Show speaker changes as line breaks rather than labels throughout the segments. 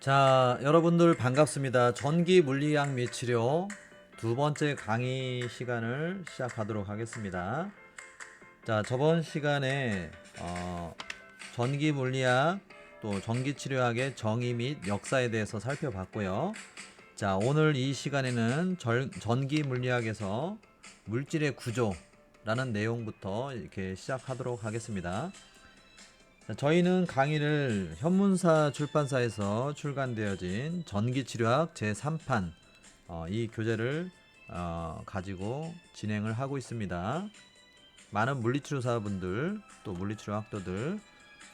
자, 여러분들 반갑습니다. 전기 물리학 및 치료 두 번째 강의 시간을 시작하도록 하겠습니다. 자, 저번 시간에 전기 물리학 또 전기 치료학의 정의 및 역사에 대해서 살펴봤고요. 자, 오늘 이 시간에는 전기 물리학에서 물질의 구조라는 내용부터 이렇게 시작하도록 하겠습니다. 자, 저희는 강의를 현문사 출판사에서 출간되어진 전기치료학 제3판 이 교재를 가지고 진행을 하고 있습니다. 많은 물리치료사분들 또 물리치료학도들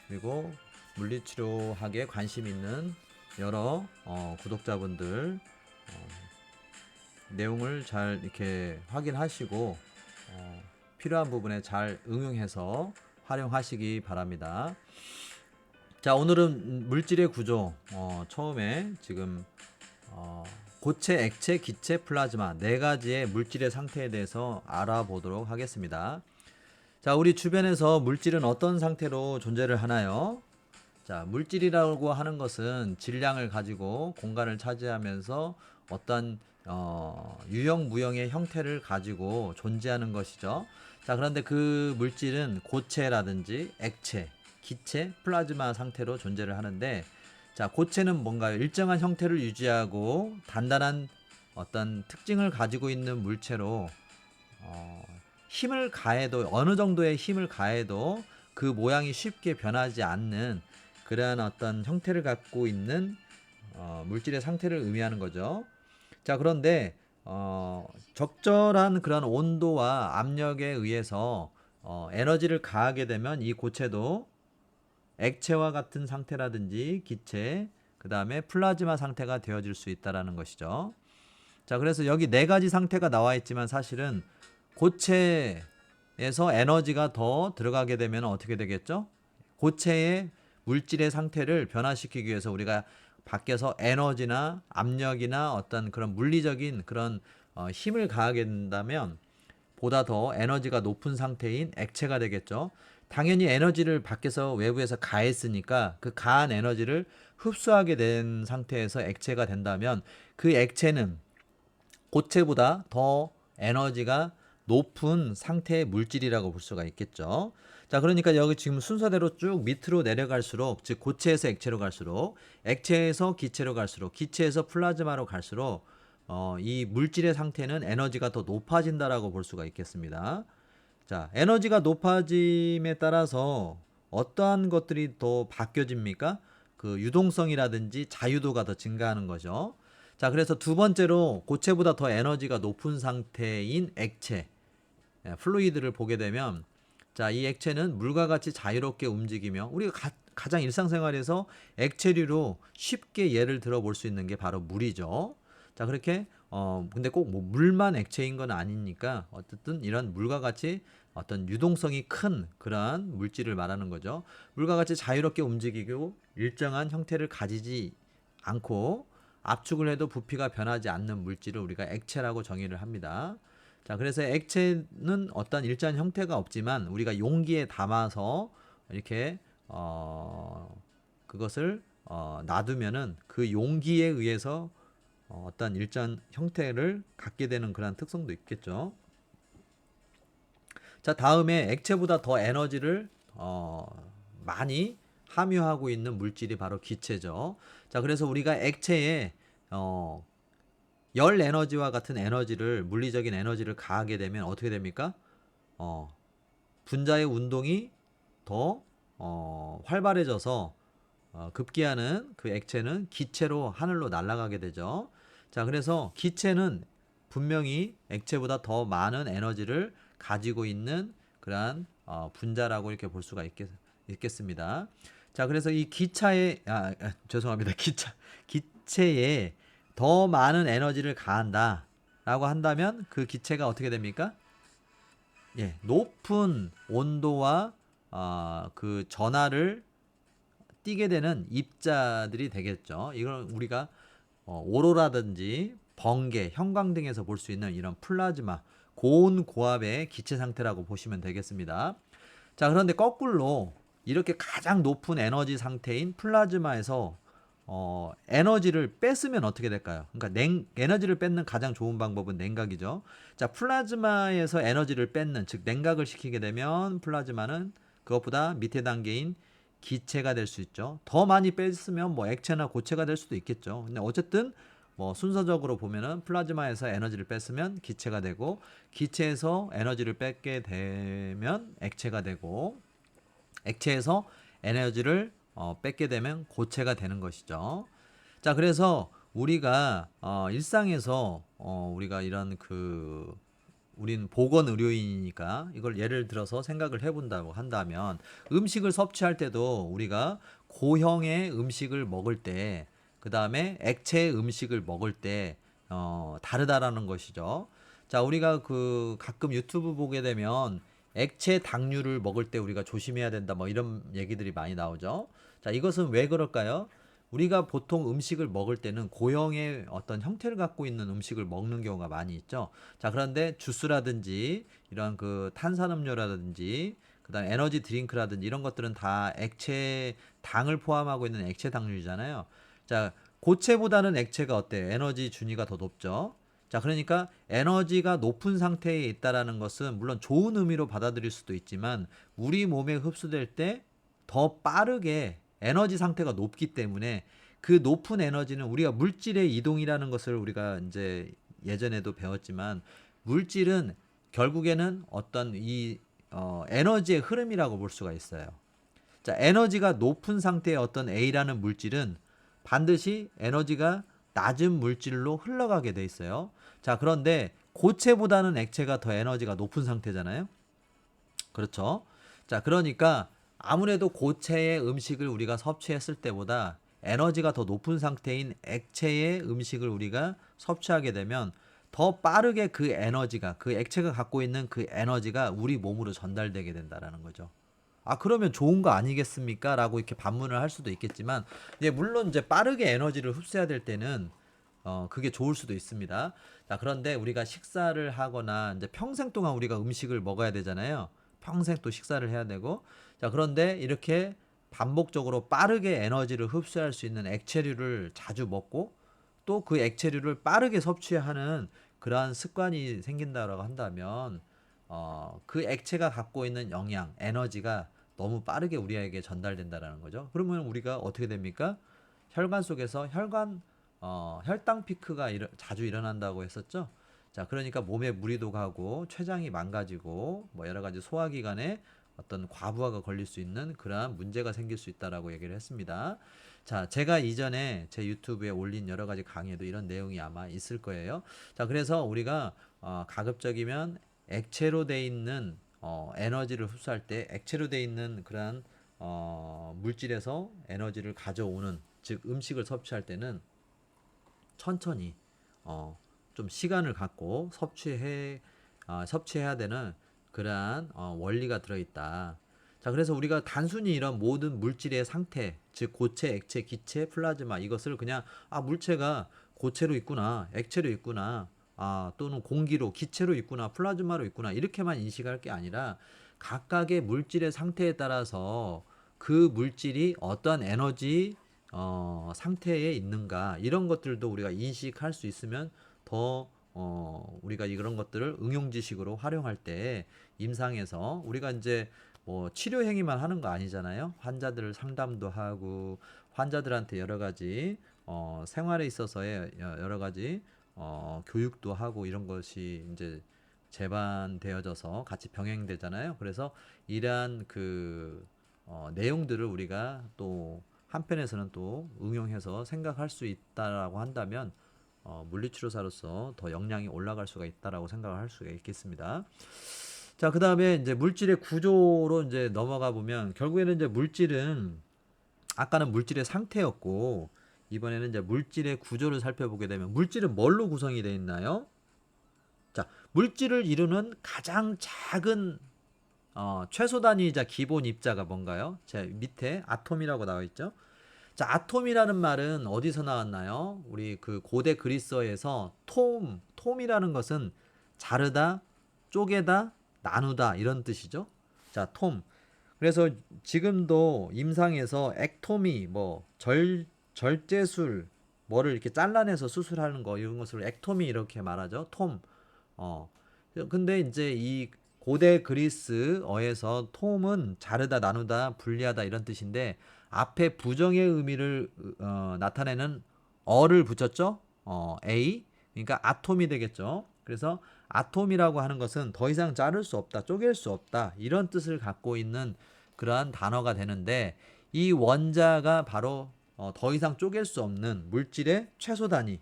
그리고 물리치료학에 관심 있는 여러 구독자분들 내용을 잘 이렇게 확인하시고 필요한 부분에 잘 응용해서 활용하시기 바랍니다. 자, 오늘은 물질의 구조 처음에 지금 고체, 액체, 기체, 플라즈마 네 가지의 물질의 상태에 대해서 알아보도록 하겠습니다. 자, 우리 주변에서 물질은 어떤 상태로 존재를 하나요? 자, 물질이라고 하는 것은 질량을 가지고 공간을 차지하면서 어떤 유형 무형의 형태를 가지고 존재하는 것이죠. 자, 그런데 그 물질은 고체라든지 액체, 기체, 플라즈마 상태로 존재를 하는데, 자, 고체는 뭔가요? 일정한 형태를 유지하고 단단한 어떤 특징을 가지고 있는 물체로 힘을 가해도 어느 정도의 힘을 가해도 그 모양이 쉽게 변하지 않는 그러한 어떤 형태를 갖고 있는 물질의 상태를 의미하는 거죠. 자, 그런데 적절한 그런 온도와 압력에 의해서 에너지를 가하게 되면 이 고체도 액체와 같은 상태라든지 기체, 그 다음에 플라즈마 상태가 되어질 수 있다라는 것이죠. 자, 그래서 여기 네 가지 상태가 나와 있지만 사실은 고체에서 에너지가 더 들어가게 되면 어떻게 되겠죠? 고체의 물질의 상태를 변화시키기 위해서 우리가 밖에서 에너지나 압력이나 어떤 그런 물리적인 그런 힘을 가하게 된다면 보다 더 에너지가 높은 상태인 액체가 되겠죠. 당연히 에너지를 밖에서 외부에서 가했으니까 그 가한 에너지를 흡수하게 된 상태에서 액체가 된다면 그 액체는 고체보다 더 에너지가 높은 상태의 물질이라고 볼 수가 있겠죠. 자, 그러니까 여기 지금 순서대로 쭉 밑으로 내려갈수록, 즉 고체에서 액체로 갈수록, 액체에서 기체로 갈수록, 기체에서 플라즈마로 갈수록 이 물질의 상태는 에너지가 더 높아진다라고 볼 수가 있겠습니다. 자, 에너지가 높아짐에 따라서 어떠한 것들이 더 바뀌어집니까? 그 유동성이라든지 자유도가 더 증가하는 거죠. 자, 그래서 두 번째로 고체보다 더 에너지가 높은 상태인 액체, 플루이드를 보게 되면, 자, 이 액체는 물과 같이 자유롭게 움직이며 우리가 가장 일상생활에서 액체류로 쉽게 예를 들어 볼 수 있는 게 바로 물이죠. 자, 그렇게 근데 꼭 뭐 물만 액체인 건 아니니까 어쨌든 이런 물과 같이 어떤 유동성이 큰 그러한 물질을 말하는 거죠. 물과 같이 자유롭게 움직이고 일정한 형태를 가지지 않고 압축을 해도 부피가 변하지 않는 물질을 우리가 액체라고 정의를 합니다. 자, 그래서 액체는 어떤 일정한 형태가 없지만 우리가 용기에 담아서 이렇게 그것을 놔두면은 그 용기에 의해서 어떤 일정한 형태를 갖게 되는 그런 특성도 있겠죠. 자, 다음에 액체보다 더 에너지를 많이 함유하고 있는 물질이 바로 기체죠. 자, 그래서 우리가 액체에 열 에너지와 같은 에너지를 물리적인 에너지를 가하게 되면 어떻게 됩니까? 분자의 운동이 더 활발해져서 급기야는 그 액체는 기체로 하늘로 날아가게 되죠. 자, 그래서 기체는 분명히 액체보다 더 많은 에너지를 가지고 있는 그러한 분자라고 이렇게 볼 수가 있겠습니다. 자, 그래서 이 죄송합니다. 기체에 더 많은 에너지를 가한다라고 한다면 그 기체가 어떻게 됩니까? 예, 높은 온도와 그 전하를 띠게 되는 입자들이 되겠죠. 이걸 우리가 오로라든지 번개, 형광 등에서 볼 수 있는 이런 플라즈마, 고온 고압의 기체 상태라고 보시면 되겠습니다. 자, 그런데 거꾸로 이렇게 가장 높은 에너지 상태인 플라즈마에서 에너지를 뺐으면 어떻게 될까요? 그러니까 에너지를 뺏는 가장 좋은 방법은 냉각이죠. 자, 플라즈마에서 에너지를 뺏는, 즉 냉각을 시키게 되면 플라즈마는 그것보다 밑에 단계인 기체가 될 수 있죠. 더 많이 뺐으면 뭐 액체나 고체가 될 수도 있겠죠. 근데 어쨌든 뭐 순서적으로 보면은 플라즈마에서 에너지를 뺐으면 기체가 되고, 기체에서 에너지를 뺏게 되면 액체가 되고, 액체에서 에너지를 뺏게 되면 고체가 되는 것이죠. 자, 그래서 우리가 일상에서 우리가 이런 우린 보건 의료인이니까 이걸 예를 들어서 생각을 해본다고 한다면, 음식을 섭취할 때도 우리가 고형의 음식을 먹을 때, 그 다음에 액체 음식을 먹을 때 다르다라는 것이죠. 자, 우리가 가끔 유튜브 보게 되면 액체 당류를 먹을 때 우리가 조심해야 된다, 뭐 이런 얘기들이 많이 나오죠. 자, 이것은 왜 그럴까요? 우리가 보통 음식을 먹을 때는 고형의 어떤 형태를 갖고 있는 음식을 먹는 경우가 많이 있죠. 자, 그런데 주스라든지 이런 탄산음료라든지 그다음에 에너지 드링크라든지 이런 것들은 다 액체 당을 포함하고 있는 액체 당류잖아요. 자, 고체보다는 액체가 어때요? 에너지 준위가 더 높죠. 자, 그러니까 에너지가 높은 상태에 있다라는 것은 물론 좋은 의미로 받아들일 수도 있지만, 우리 몸에 흡수될 때 더 빠르게 에너지 상태가 높기 때문에, 그 높은 에너지는 우리가 물질의 이동이라는 것을 우리가 이제 예전에도 배웠지만, 물질은 결국에는 어떤 에너지의 흐름이라고 볼 수가 있어요. 자, 에너지가 높은 상태의 어떤 A라는 물질은 반드시 에너지가 낮은 물질로 흘러가게 돼 있어요. 자, 그런데 고체보다는 액체가 더 에너지가 높은 상태잖아요. 그렇죠? 자, 그러니까 아무래도 고체의 음식을 우리가 섭취했을 때보다 에너지가 더 높은 상태인 액체의 음식을 우리가 섭취하게 되면 더 빠르게 그 액체가 갖고 있는 그 에너지가 우리 몸으로 전달되게 된다라는 거죠. 아, 그러면 좋은 거 아니겠습니까? 라고 이렇게 반문을 할 수도 있겠지만, 물론 이제 빠르게 에너지를 흡수해야 될 때는 그게 좋을 수도 있습니다. 자, 그런데 우리가 식사를 하거나 이제 평생 동안 우리가 음식을 먹어야 되잖아요. 평생 또 식사를 해야 되고. 자, 그런데 이렇게 반복적으로 빠르게 에너지를 흡수할 수 있는 액체류를 자주 먹고, 또 그 액체류를 빠르게 섭취하는 그러한 습관이 생긴다라고 한다면, 그 액체가 갖고 있는 영양, 에너지가 너무 빠르게 우리에게 전달된다라는 거죠. 그러면 우리가 어떻게 됩니까? 혈관 속에서 혈당 피크가 자주 일어난다고 했었죠. 자, 그러니까 몸에 무리도 가고 췌장이 망가지고 뭐 여러 가지 소화기관에 어떤 과부하가 걸릴 수 있는 그러한 문제가 생길 수 있다라고 얘기를 했습니다. 자, 제가 이전에 제 유튜브에 올린 여러 가지 강의에도 이런 내용이 아마 있을 거예요. 자, 그래서 우리가 가급적이면 액체로 돼 있는 에너지를 흡수할 때 액체로 돼 있는 그러한 물질에서 에너지를 가져오는, 즉 음식을 섭취할 때는 천천히 좀 시간을 갖고 섭취해야 되는 그러한 원리가 들어있다. 자, 그래서 우리가 단순히 이런 모든 물질의 상태, 즉 고체, 액체, 기체, 플라즈마, 이것을 그냥 물체가 고체로 있구나, 액체로 있구나, 또는 공기로, 기체로 있구나, 플라즈마로 있구나, 이렇게만 인식할 게 아니라 각각의 물질의 상태에 따라서 그 물질이 어떠한 에너지 상태에 있는가, 이런 것들도 우리가 인식할 수 있으면 더 우리가 이런 것들을 응용 지식으로 활용할 때 임상에서 우리가 이제 뭐 치료 행위만 하는 거 아니잖아요. 환자들 상담도 하고 환자들한테 여러 가지 생활에 있어서의 여러 가지 교육도 하고 이런 것이 이제 재반되어져서 같이 병행되잖아요. 그래서 이러한 내용들을 우리가 또 한편에서는 또 응용해서 생각할 수 있다라고 한다면 물리치료사로서 더 역량이 올라갈 수가 있다라고 생각을 할 수가 있겠습니다. 자, 그 다음에 이제 물질의 구조로 이제 넘어가 보면, 결국에는 이제 물질은, 아까는 물질의 상태였고 이번에는 이제 물질의 구조를 살펴보게 되면, 물질은 뭘로 구성이 되어 있나요? 자, 물질을 이루는 가장 작은 최소 단위이자 기본 입자가 뭔가요? 제 밑에 아톰이라고 나와 있죠. 자, 아톰이라는 말은 어디서 나왔나요? 우리 고대 그리스어에서 톰이라는 것은 자르다, 쪼개다, 나누다, 이런 뜻이죠. 자, 톰. 그래서 지금도 임상에서 액토미, 절제술, 뭐를 이렇게 잘라내서 수술하는 거, 이런 것을 액토미 이렇게 말하죠. 톰. 어. 근데 이제 이 고대 그리스어에서 톰은 자르다, 나누다, 분리하다 이런 뜻인데 앞에 부정의 의미를 나타내는 어를 붙였죠. A. 그러니까 아톰이 되겠죠. 그래서 아톰이라고 하는 것은 더 이상 자를 수 없다, 쪼갤 수 없다 이런 뜻을 갖고 있는 그러한 단어가 되는데 이 원자가 바로 더 이상 쪼갤 수 없는 물질의 최소 단위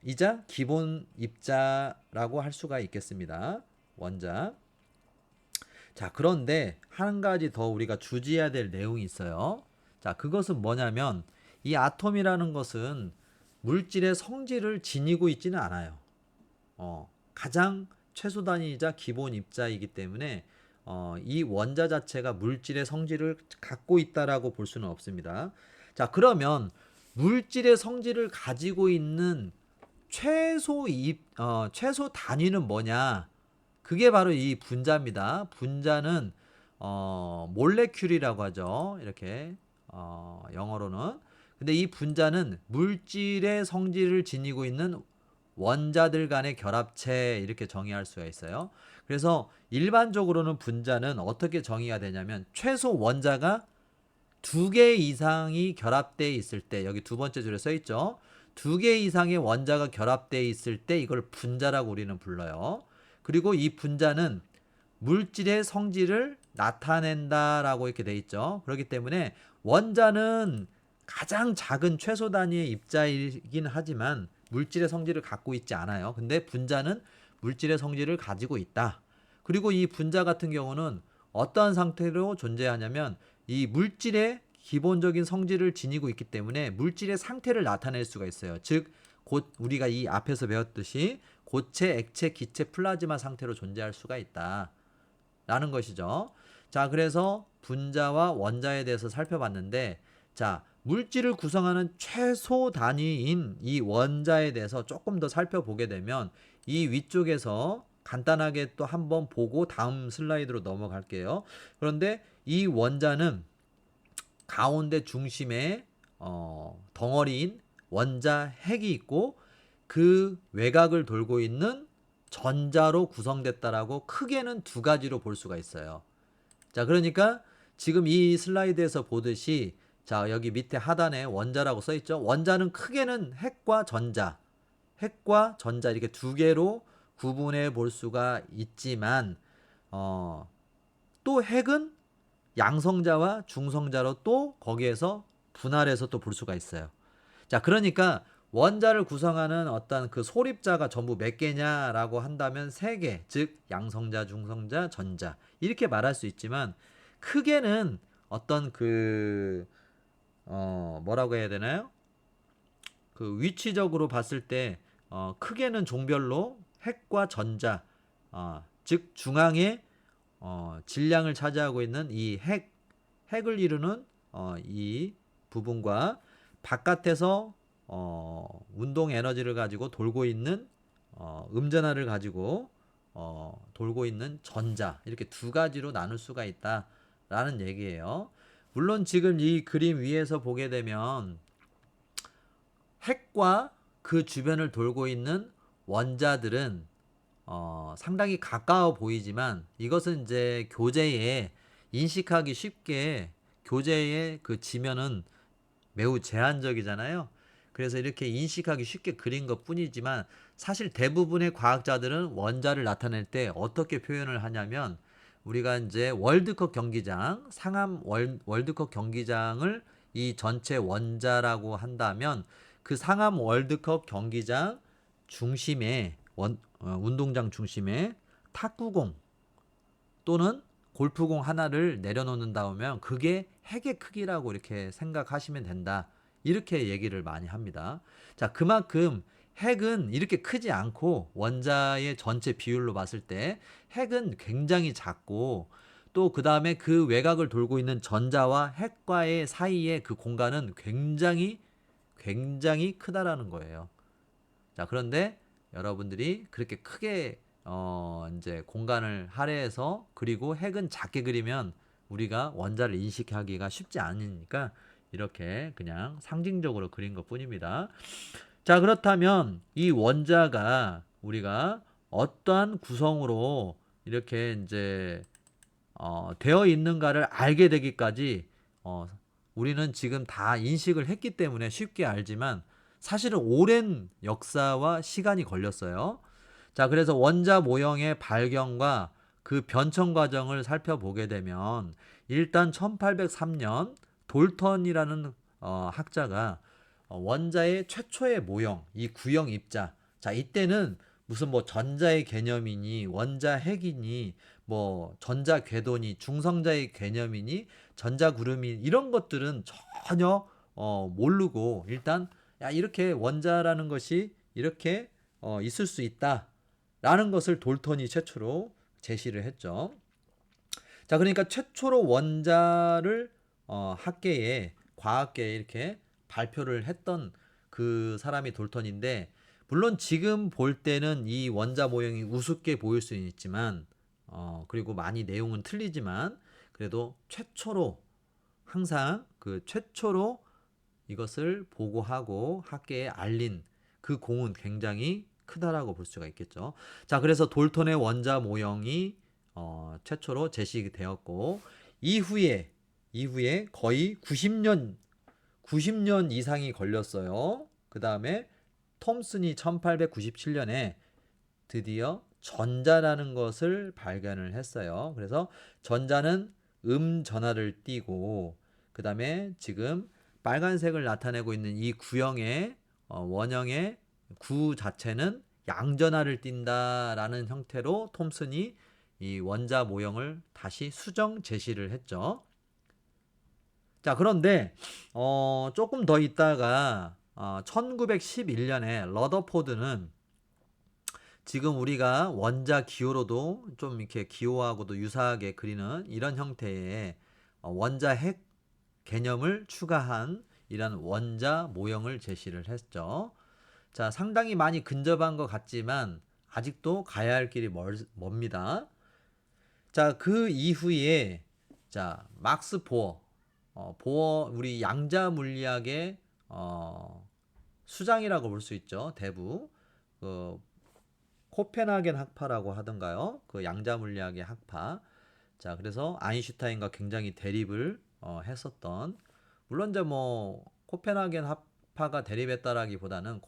이자 기본 입자라고 할 수가 있겠습니다. 원자. 자, 그런데 한 가지 더 우리가 주지해야 될 내용이 있어요. 자, 그것은 뭐냐면 이 아톰이라는 것은 물질의 성질을 지니고 있지는 않아요. 가장 최소 단위이자 기본 입자이기 때문에 이 원자 자체가 물질의 성질을 갖고 있다라고 볼 수는 없습니다. 자, 그러면 물질의 성질을 가지고 있는 최소 단위는 뭐냐? 그게 바로 이 분자입니다. 분자는 몰레큘이라고 하죠. 이렇게 영어로는. 근데 이 분자는 물질의 성질을 지니고 있는 원자들 간의 결합체 이렇게 정의할 수가 있어요. 그래서 일반적으로는 분자는 어떻게 정의가 되냐면 최소 원자가 2개 이상이 결합되어 있을 때, 여기 두 번째 줄에 써 있죠. 2개 이상의 원자가 결합되어 있을 때 이걸 분자라고 우리는 불러요. 그리고 이 분자는 물질의 성질을 나타낸다라고 이렇게 돼 있죠. 그렇기 때문에 원자는 가장 작은 최소 단위의 입자이긴 하지만 물질의 성질을 갖고 있지 않아요. 근데 분자는 물질의 성질을 가지고 있다. 그리고 이 분자 같은 경우는 어떠한 상태로 존재하냐면 이 물질의 기본적인 성질을 지니고 있기 때문에 물질의 상태를 나타낼 수가 있어요. 즉, 곧 우리가 이 앞에서 배웠듯이 고체, 액체, 기체, 플라즈마 상태로 존재할 수가 있다. 라는 것이죠. 자, 그래서 분자와 원자에 대해서 살펴봤는데, 자, 물질을 구성하는 최소 단위인 이 원자에 대해서 조금 더 살펴보게 되면 이 위쪽에서 간단하게 또 한번 보고 다음 슬라이드로 넘어갈게요. 그런데 이 원자는 가운데 중심에 덩어리인 원자 핵이 있고 그 외곽을 돌고 있는 전자로 구성됐다라고 크게는 두 가지로 볼 수가 있어요. 자, 그러니까 지금 이 슬라이드에서 보듯이 자, 여기 밑에 하단에 원자라고 써 있죠. 원자는 크게는 핵과 전자 이렇게 두 개로 구분해 볼 수가 있지만 또 핵은 양성자와 중성자로 또 거기에서 분할해서 또 볼 수가 있어요. 자, 그러니까 원자를 구성하는 어떤 그 소립자가 전부 몇 개냐라고 한다면 3개, 즉 양성자, 중성자, 전자 이렇게 말할 수 있지만 크게는 어떤 그 뭐라고 해야 되나요? 그 위치적으로 봤을 때 크게는 종별로 핵과 전자, 즉 중앙에 질량을 차지하고 있는 이 핵을 이루는 이 부분과 바깥에서 운동 에너지를 가지고 돌고 있는 음전하를 가지고 돌고 있는 전자 이렇게 두 가지로 나눌 수가 있다라는 얘기예요. 물론 지금 이 그림 위에서 보게 되면 핵과 그 주변을 돌고 있는 원자들은 상당히 가까워 보이지만 이것은 이제 교재에 인식하기 쉽게 교재의 그 지면은 매우 제한적이잖아요. 그래서 이렇게 인식하기 쉽게 그린 것 뿐이지만 사실 대부분의 과학자들은 원자를 나타낼 때 어떻게 표현을 하냐면 우리가 이제 월드컵 경기장, 상암 월드컵 경기장을 이 전체 원자라고 한다면 그 상암 월드컵 경기장 중심에 운동장 중심에 탁구공 또는 골프공 하나를 내려놓는다 하면 그게 핵의 크기라고 이렇게 생각하시면 된다. 이렇게 얘기를 많이 합니다. 자, 그만큼 핵은 이렇게 크지 않고 원자의 전체 비율로 봤을 때 핵은 굉장히 작고 또 그 다음에 그 외곽을 돌고 있는 전자와 핵과의 사이에 그 공간은 굉장히 크다라는 거예요. 자, 그런데 여러분들이 그렇게 크게 이제 공간을 할애해서 그리고 핵은 작게 그리면 우리가 원자를 인식하기가 쉽지 않으니까 이렇게 그냥 상징적으로 그린 것 뿐입니다. 자, 그렇다면 이 원자가 우리가 어떠한 구성으로 이렇게 이제 되어 있는가를 알게 되기까지 어, 우리는 지금 다 인식을 했기 때문에 쉽게 알지만 사실은 오랜 역사와 시간이 걸렸어요. 자, 그래서 원자 모형의 발견과 그 변천 과정을 살펴보게 되면 일단 1803년 돌턴이라는 학자가 원자의 최초의 모형, 이 구형 입자. 자, 이때는 무슨 뭐 전자의 개념이니 원자 핵이니 뭐 전자 궤도니 중성자의 개념이니 전자 구름이 이런 것들은 전혀 모르고 일단 야 이렇게 원자라는 것이 이렇게 있을 수 있다라는 것을 돌턴이 최초로 제시를 했죠. 자, 그러니까 최초로 원자를 학계에 과학계에 이렇게 발표를 했던 그 사람이 돌턴인데 물론 지금 볼 때는 이 원자 모형이 우습게 보일 수는 있지만 그리고 많이 내용은 틀리지만 그래도 최초로 항상 그 최초로 이것을 보고하고 학계에 알린 그 공은 굉장히 크다라고 볼 수가 있겠죠. 자, 그래서 돌턴의 원자 모형이 최초로 제시되었고 이후에 거의 90년 이상이 걸렸어요. 그 다음에 톰슨이 1897년에 드디어 전자라는 것을 발견을 했어요. 그래서 전자는 전하를 띠고 그 다음에 지금 빨간색을 나타내고 있는 이 구형의 원형의 구 자체는 양전하를 띈다라는 형태로 톰슨이 이 원자 모형을 다시 수정 제시를 했죠. 자, 그런데 조금 더 있다가 1911년에 러더포드는 지금 우리가 원자 기호로도 좀 이렇게 기호하고도 유사하게 그리는 이런 형태의 원자 핵 개념을 추가한 이런 원자 모형을 제시를 했죠. 자, 상당히 많이 근접한 것 같지만 아직도 가야 할 길이 멉니다. 자, 그 이후에 자, 막스 보어 우리 양자 물리학의 수장이라고 볼 수 있죠. 대부 그 코펜하겐 학파라고 하던가요? 그 양자 물리학의 학파. 자, 그래서 아인슈타인과 굉장히 대립을 했었던 물론 이제 뭐 코펜하겐 학파가 대립했다라기보다는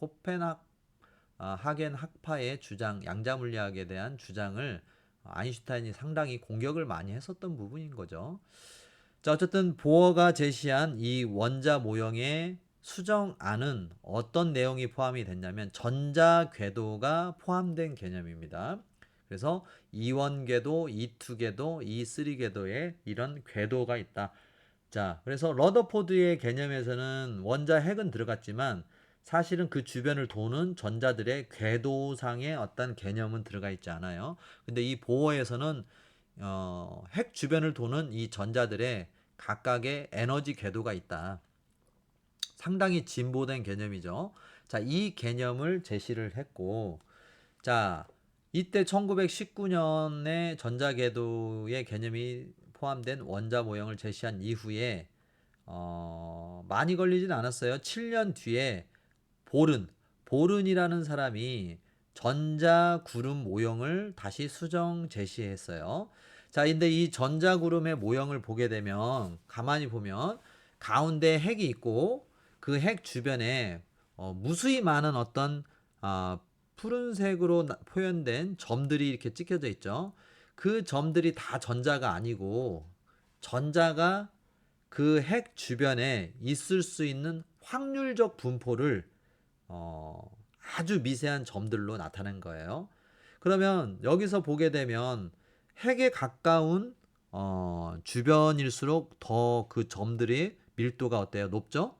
하겐 학파의 주장, 양자 물리학에 대한 주장을 아인슈타인이 상당히 공격을 많이 했었던 부분인 거죠. 자, 어쨌든 보어가 제시한 이 원자 모형의 수정안은 어떤 내용이 포함이 됐냐면 전자 궤도가 포함된 개념입니다. 그래서 E1 궤도, E2 궤도, E3 궤도에 이런 궤도가 있다. 자, 그래서 러더포드의 개념에서는 원자 핵은 들어갔지만 사실은 그 주변을 도는 전자들의 궤도상의 어떤 개념은 들어가 있지 않아요. 근데 이 보어에서는 핵 주변을 도는 이 전자들의 각각의 에너지 궤도가 있다. 상당히 진보된 개념이죠. 자, 이 개념을 제시를 했고, 자, 이때 1919년에 전자궤도의 개념이 포함된 원자 모형을 제시한 이후에 많이 걸리진 않았어요. 7년 뒤에 보른이라는 사람이 전자구름 모형을 다시 수정 제시했어요. 자, 근데 이 전자구름의 모형을 보게 되면 가만히 보면 가운데 핵이 있고 그 핵 주변에 무수히 많은 어떤 푸른색으로 표현된 점들이 이렇게 찍혀져 있죠. 그 점들이 다 전자가 아니고 전자가 그 핵 주변에 있을 수 있는 확률적 분포를 아주 미세한 점들로 나타낸 거예요. 그러면 여기서 보게 되면 핵에 가까운 주변일수록 더 그 점들이 밀도가 어때요? 높죠?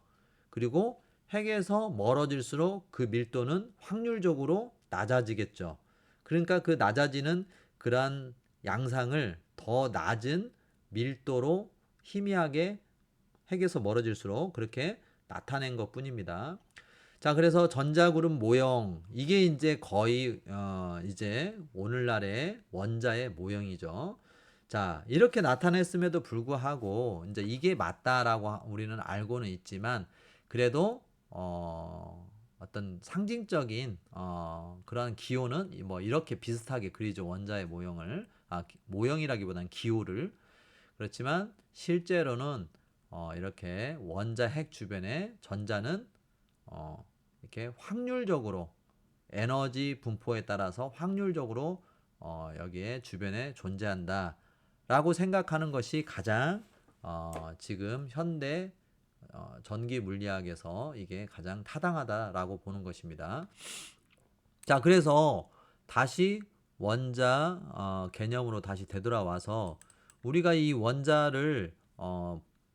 그리고 핵에서 멀어질수록 그 밀도는 확률적으로 낮아지겠죠. 그러니까 그 낮아지는 그러한 양상을 더 낮은 밀도로 희미하게 핵에서 멀어질수록 그렇게 나타낸 것 뿐입니다. 자, 그래서 전자구름 모형 이게 이제 거의 이제 오늘날의 원자의 모형이죠. 자, 이렇게 나타냈음에도 불구하고 이제 이게 맞다라고 우리는 알고는 있지만 그래도 어떤 상징적인 그런 기호는 뭐 이렇게 비슷하게 그리죠. 원자의 모형을 모형이라기보다는 기호를. 그렇지만 실제로는 이렇게 원자 핵 주변에 전자는 이렇게 확률적으로 에너지 분포에 따라서 확률적으로 여기에 주변에 존재한다라고 생각하는 것이 가장 지금 현대 전기 물리학에서 이게 가장 타당하다라고 보는 것입니다. 자, 그래서 다시 원자 개념으로 다시 되돌아와서 우리가 이 원자를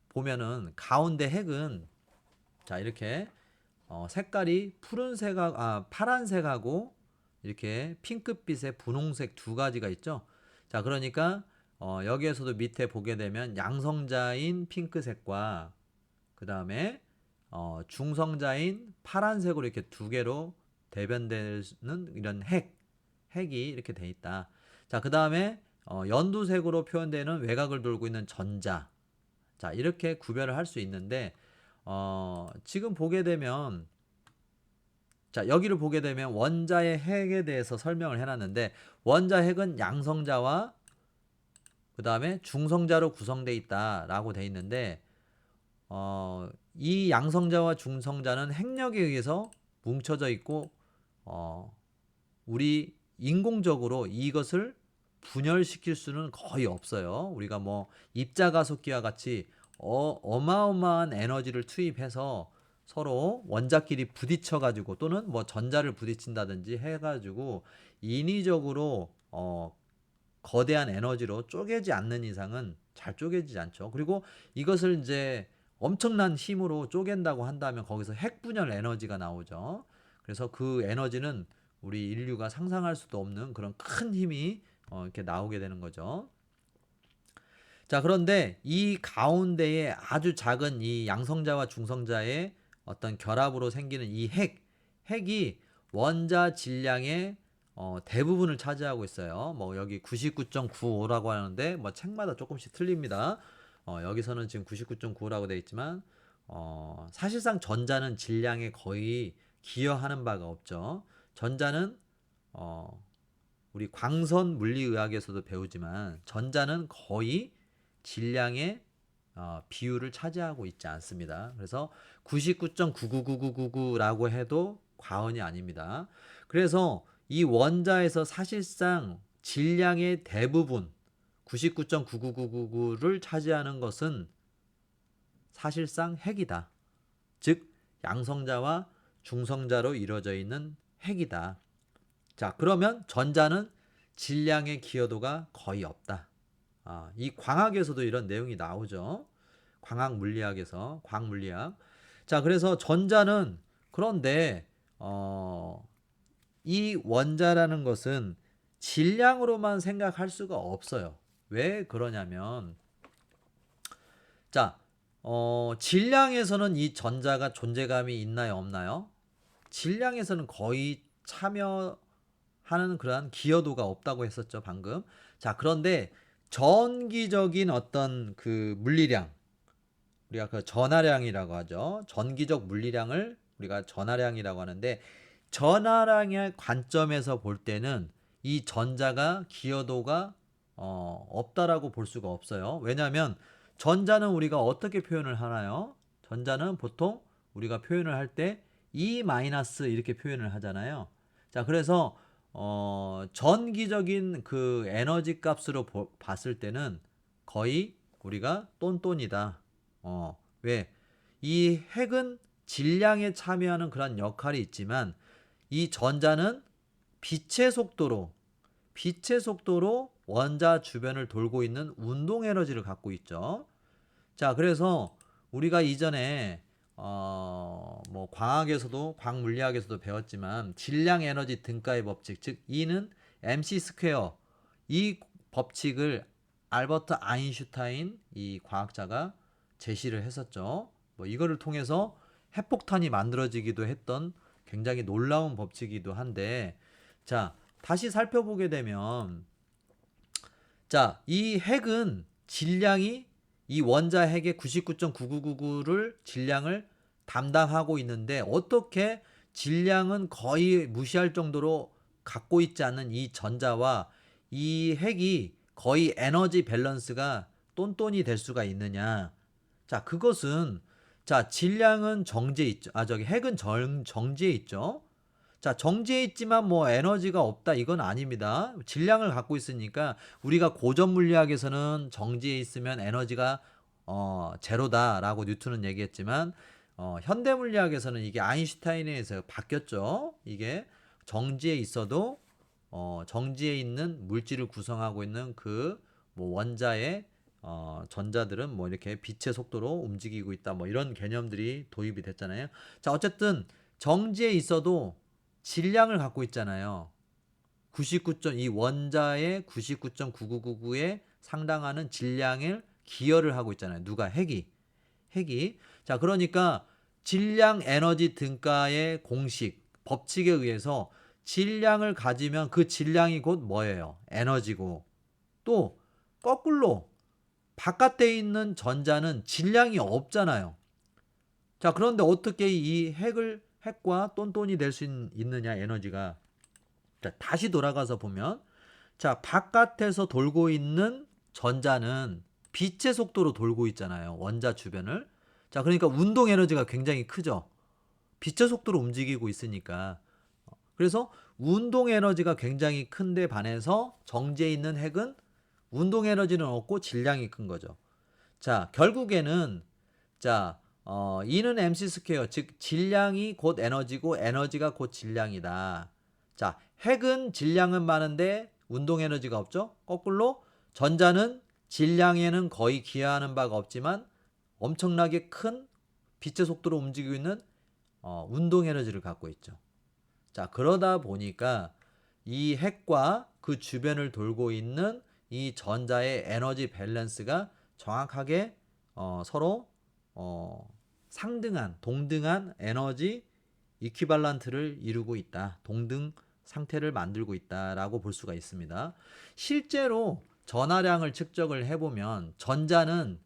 보면은 가운데 핵은 자 이렇게 색깔이 파란색하고 이렇게 핑크빛의 분홍색 두 가지가 있죠. 자, 그러니까 여기에서도 밑에 보게 되면 양성자인 핑크색과 그 다음에 중성자인 파란색으로 이렇게 두 개로 대변되는 이런 핵이 이렇게 돼 있다. 자, 그 다음에 연두색으로 표현되는 외곽을 돌고 있는 전자. 자, 이렇게 구별을 할 수 있는데 지금 보게 되면 자, 여기를 보게 되면 원자의 핵에 대해서 설명을 해놨는데 원자 핵은 양성자와 그 다음에 중성자로 구성되어 있다라고 돼 있는데 이 양성자와 중성자는 핵력에 의해서 뭉쳐져 있고 우리 인공적으로 이것을 분열시킬 수는 거의 없어요. 우리가 뭐 입자가속기와 같이 어마어마한 에너지를 투입해서 서로 원자끼리 부딪혀가지고 또는 뭐 전자를 부딪힌다든지 해가지고 인위적으로 거대한 에너지로 쪼개지 않는 이상은 잘 쪼개지지 않죠. 그리고 이것을 이제 엄청난 힘으로 쪼갠다고 한다면 거기서 핵분열 에너지가 나오죠. 그래서 그 에너지는 우리 인류가 상상할 수도 없는 그런 큰 힘이 이렇게 나오게 되는 거죠. 자, 그런데 이 가운데에 아주 작은 이 양성자와 중성자의 어떤 결합으로 생기는 이 핵이 원자 질량의 대부분을 차지하고 있어요. 뭐 여기 99.95라고 하는데 뭐 책마다 조금씩 틀립니다. 여기서는 지금 99.95라고 되어 있지만 사실상 전자는 질량에 거의 기여하는 바가 없죠. 전자는 우리 광선 물리의학에서도 배우지만 전자는 거의 질량의 비율을 차지하고 있지 않습니다. 그래서 99.99999라고 해도 과언이 아닙니다. 그래서 이 원자에서 사실상 질량의 대부분 99.99999를 차지하는 것은 사실상 핵이다. 즉 양성자와 중성자로 이루어져 있는 핵이다. 자, 그러면 전자는 질량의 기여도가 거의 없다. 이 광학에서도 이런 내용이 나오죠. 광학 물리학에서 광물리학. 자, 그래서 전자는 그런데 이 원자라는 것은 질량으로만 생각할 수가 없어요. 왜 그러냐면 자, 질량에서는 이 전자가 존재감이 있나요, 없나요? 질량에서는 거의 참여하는 그러한 기여도가 없다고 했었죠, 방금. 자, 그런데 전기적인 어떤 그 물리량, 우리가 그 전하량이라고 하죠. 전기적 물리량을 우리가 전하량이라고 하는데 전하량의 관점에서 볼 때는 이 전자가 기여도가 없다라고 볼 수가 없어요. 왜냐하면 전자는 우리가 어떻게 표현을 하나요? 전자는 보통 우리가 표현을 할 때 E- 이렇게 표현을 하잖아요. 자, 그래서 전기적인 그 에너지 값으로 봤을 때는 거의 우리가 똔똔이다. 왜? 이 핵은 질량에 참여하는 그런 역할이 있지만 이 전자는 빛의 속도로 원자 주변을 돌고 있는 운동 에너지를 갖고 있죠. 자, 그래서 우리가 이전에 뭐 광물리학에서도 배웠지만 질량 에너지 등가의 법칙, 즉 E는 mc 스퀘어, 이 법칙을 알버트 아인슈타인 이 과학자가 제시를 했었죠. 뭐 이거를 통해서 핵폭탄이 만들어지기도 했던 굉장히 놀라운 법칙이기도 한데, 자, 다시 살펴보게 되면 자, 이 핵은 질량이 이 원자 핵의 99.9999를 질량을 담당하고 있는데 어떻게 질량은 거의 무시할 정도로 갖고 있지 않는 이 전자와 이 핵이 거의 에너지 밸런스가 똔똔이 될 수가 있느냐. 자, 그것은 자, 질량은 정지해 있죠. 저기 핵은 정지해 있죠. 자, 정지해 있지만 뭐 에너지가 없다 이건 아닙니다. 질량을 갖고 있으니까 우리가 고전 물리학에서는 정지해 있으면 에너지가 제로다라고 뉴턴은 얘기했지만 현대 물리학에서는 이게 아인슈타인에 의해서 바뀌었죠. 이게 정지해 있어도 정지해 있는 물질을 구성하고 있는 그 뭐 원자의 전자들은 뭐 이렇게 빛의 속도로 움직이고 있다 뭐 이런 개념들이 도입이 됐잖아요. 자, 어쨌든 정지해 있어도 질량을 갖고 있잖아요. 99이 원자의 99.9999에 상당하는 질량을 기여를 하고 있잖아요. 누가? 핵이. 자, 그러니까 질량 에너지 등가의 공식, 법칙에 의해서 질량을 가지면 그 질량이 곧 뭐예요? 에너지고. 또 거꾸로 바깥에 있는 전자는 질량이 없잖아요. 자, 그런데 어떻게 이 핵과 똔똔이 될 수 있느냐, 에너지가. 자, 다시 돌아가서 보면, 자, 바깥에서 돌고 있는 전자는 빛의 속도로 돌고 있잖아요. 원자 주변을. 자, 그러니까 운동 에너지가 굉장히 크죠. 빛의 속도로 움직이고 있으니까. 그래서 운동 에너지가 굉장히 큰데 반해서 정지해 있는 핵은 운동 에너지는 없고 질량이 큰 거죠. 자, 결국에는 자, E는 mc 스퀘어, 즉 질량이 곧 에너지고 에너지가 곧 질량이다. 자, 핵은 질량은 많은데 운동 에너지가 없죠. 거꾸로 전자는 질량에는 거의 기여하는 바가 없지만 엄청나게 큰 빛의 속도로 움직이고 있는 운동 에너지를 갖고 있죠. 자, 그러다 보니까 이 핵과 그 주변을 돌고 있는 이 전자의 에너지 밸런스가 정확하게 서로 동등한 에너지 이퀴발런트를 이루고 있다. 동등 상태를 만들고 있다라고 볼 수가 있습니다. 실제로 전하량을 측정을 해보면 전자는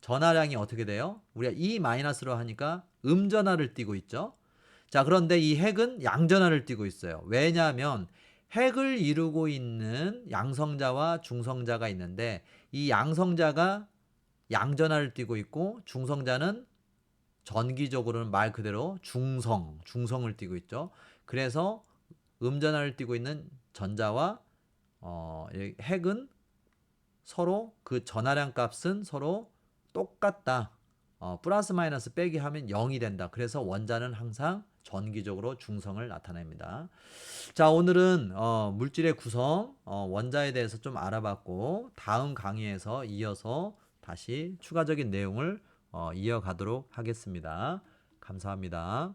전하량이 어떻게 돼요? 우리가 E-로 하니까 음전하를 띠고 있죠. 자, 그런데 이 핵은 양전하를 띠고 있어요. 왜냐하면 핵을 이루고 있는 양성자와 중성자가 있는데 이 양성자가 양전하를 띠고 있고 중성자는 전기적으로는 말 그대로 중성을 띠고 있죠. 그래서 음전하를 띠고 있는 전자와 핵은 서로 그 전하량 값은 서로 똑같다. 플러스 마이너스 빼기 하면 0이 된다. 그래서 원자는 항상 전기적으로 중성을 나타냅니다. 자, 오늘은 물질의 구성, 원자에 대해서 좀 알아봤고 다음 강의에서 이어서 다시 추가적인 내용을 이어가도록 하겠습니다. 감사합니다.